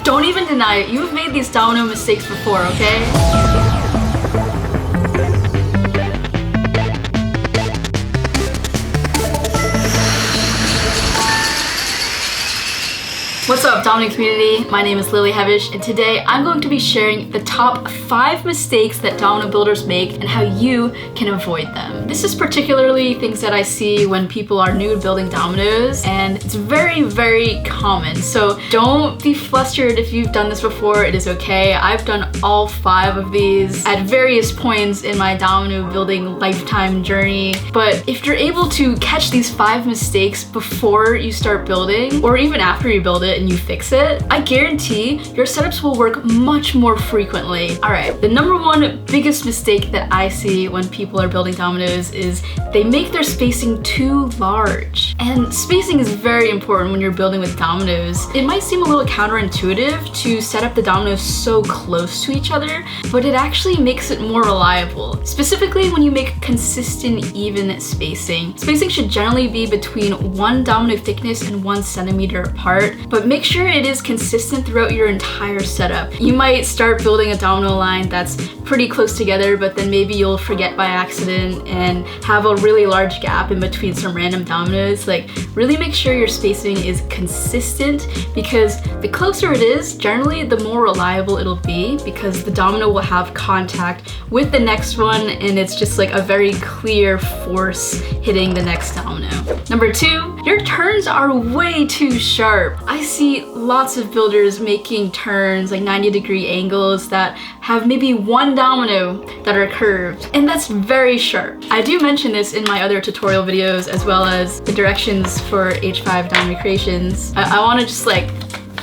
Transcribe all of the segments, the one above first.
Don't even deny it. You've made these domino mistakes before, okay? What's up, Domino community? My name is Lily Hevish, and today I'm going to be sharing the top 5 mistakes that domino builders make and how you can avoid them. This is particularly things that I see when people are new to building dominoes, and it's very, very common. So don't be flustered if you've done this before. It is okay. I've done all 5 of these at various points in my domino building lifetime journey. But if you're able to catch these 5 mistakes before you start building, or even after you build it, and you fix it, I guarantee your setups will work much more frequently. All right, the number 1 biggest mistake that I see when people are building dominoes is they make their spacing too large. And spacing is very important when you're building with dominoes. It might seem a little counterintuitive to set up the dominoes so close to each other, but it actually makes it more reliable. Specifically when you make consistent, even spacing. Spacing should generally be between 1 domino thickness and 1 centimeter apart, but make sure it is consistent throughout your entire setup. You might start building a domino line that's pretty close together, but then maybe you'll forget by accident and have a really large gap in between some random dominoes. Like, really make sure your spacing is consistent, because the closer it is, generally the more reliable it'll be, because the domino will have contact with the next one, and it's just like a very clear force hitting the next domino. Number 2, your turns are way too sharp. I see lots of builders making turns, like 90-degree angles that have maybe 1 domino that are curved, and that's very sharp. I do mention this in my other tutorial videos, as well as the directions for H5 domino creations. I want to just like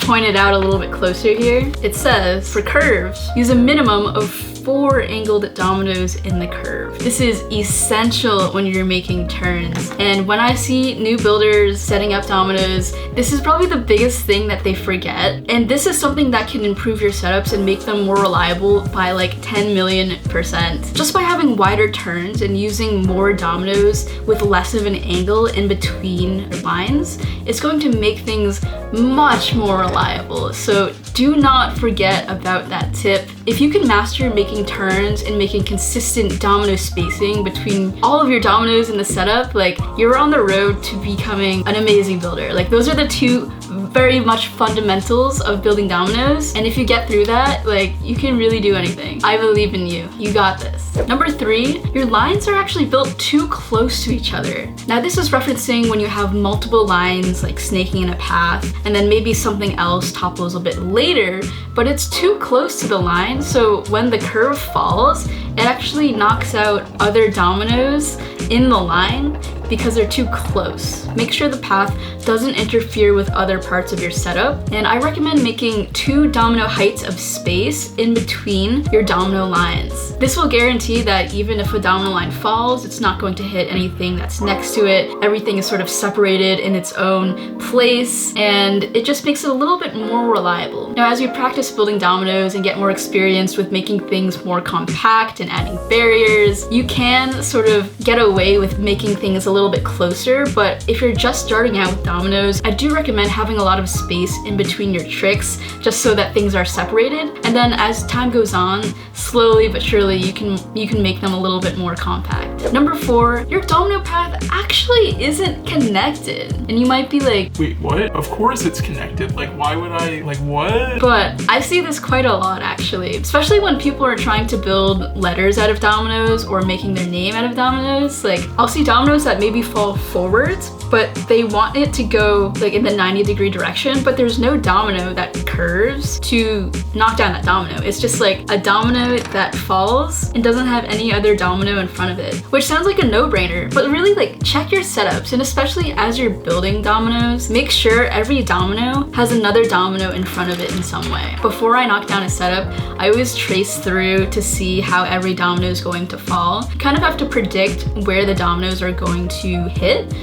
point it out a little bit closer here. It says, for curves, use a minimum of 4 angled dominoes in the curve. This is essential when you're making turns. And when I see new builders setting up dominoes, this is probably the biggest thing that they forget. And this is something that can improve your setups and make them more reliable by like 10 million %. Just by having wider turns and using more dominoes with less of an angle in between lines, it's going to make things much more reliable. So do not forget about that tip. If you can master making turns and making consistent domino spacing between all of your dominoes in the setup, like, you're on the road to becoming an amazing builder. Like, those are the 2 very much fundamentals of building dominoes, and if you get through that, like, you can really do anything. I believe in you. You got this. Number 3, your lines are actually built too close to each other. Now, this is referencing when you have multiple lines like snaking in a path, and then maybe something else topples a bit later, but it's too close to the line, so when the curve falls, it actually knocks out other dominoes in the line because they're too close. Make sure the path doesn't interfere with other parts of your setup, and I recommend making 2 domino heights of space in between your domino lines. This will guarantee that even if a domino line falls, it's not going to hit anything that's next to it. Everything is sort of separated in its own place, and it just makes it a little bit more reliable. Now, as you practice building dominoes and get more experience with making things more compact and adding barriers, you can sort of get away with making things a little bit closer. But if you're just starting out with dominoes, I do recommend having a lot of space in between your tricks, just so that things are separated. And then as time goes on, slowly but surely you can make them a little bit more compact. Number 4, your domino path actually isn't connected. And you might be like, wait, what? Of course it's connected. Like, why would I, like, what? But I see this quite a lot, actually, especially when people are trying to build letters out of dominoes or making their name out of dominoes. Like, I'll see dominoes that maybe fall forwards, but they want it to go like in the 90-degree direction, but there's no domino that curves to knock down that domino. It's just like a domino that falls and doesn't have any other domino in front of it, which sounds like a no-brainer, but really, like, check your setups, and especially as you're building dominoes, make sure every domino has another domino in front of it in some way. Before I knock down a setup, I always trace through to see how every domino is going to fall. You kind of have to predict where the dominoes are going to hit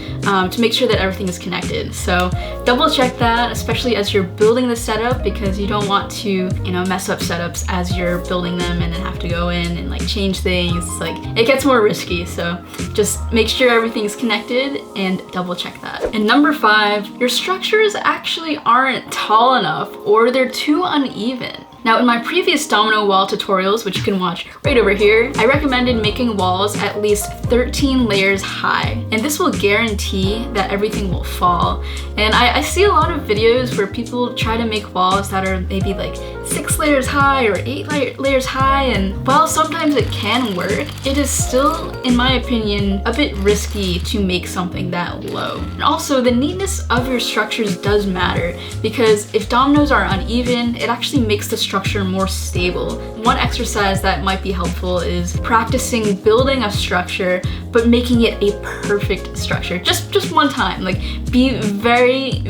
to make sure that everything is connected. So double check that, especially as you're building the setup, because you don't want to, you know, mess up setups as you're building them and then have to go in and like change things. Like, it gets more risky. So just make sure everything's connected and double check that. And number 5, your structures actually aren't tall enough or they're too uneven. Now, in my previous domino wall tutorials, which you can watch right over here, I recommended making walls at least 13 layers high, and this will guarantee that everything will fall. And I see a lot of videos where people try to make walls that are maybe like 6 layers high or 8 layers high, and while sometimes it can work, it is still, in my opinion, a bit risky to make something that low. And also, the neatness of your structures does matter, because if dominoes are uneven, it actually makes the structure more stable. One exercise that might be helpful is practicing building a structure but making it a perfect structure. Just one time. Like, be very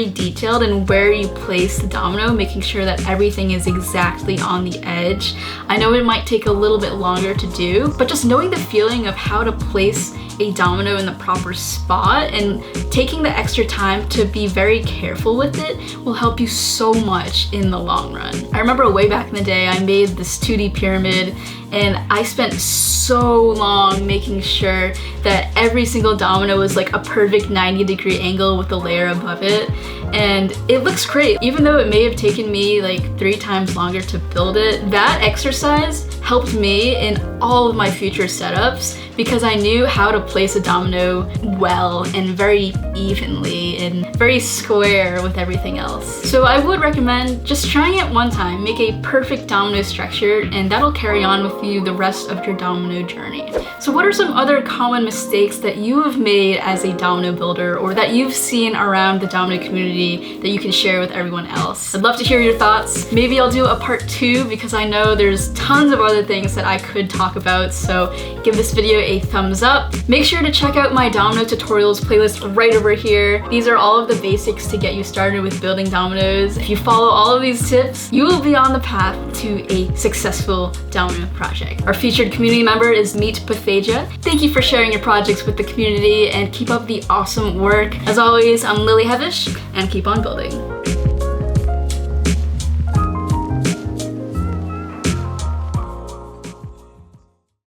detailed in where you place the domino, making sure that everything is exactly on the edge. I know it might take a little bit longer to do, but just knowing the feeling of how to place a domino in the proper spot and taking the extra time to be very careful with it will help you so much in the long run. I remember way back in the day, I made this 2D pyramid, and I spent so long making sure that every single domino was like a perfect 90-degree angle with the layer above it. And it looks great. Even though it may have taken me like 3 times longer to build it, that exercise helped me in all of my future setups because I knew how to place a domino well and very evenly and very square with everything else. So I would recommend just trying it one time, make a perfect domino structure, and that'll carry on with you the rest of your domino journey. So what are some other common mistakes that you have made as a domino builder, or that you've seen around the domino community that you can share with everyone else? I'd love to hear your thoughts. Maybe I'll do a part 2 because I know there's tons of other things that I could talk about, so give this video a thumbs up. Make sure to check out my domino tutorials playlist right over here. These are all of the basics to get you started with building dominoes. If you follow all of these tips, you will be on the path to a successful domino project. Our featured community member is Meet Pathagia. Thank you for sharing your projects with the community and keep up the awesome work. As always, I'm Lily Hevish, and keep on building.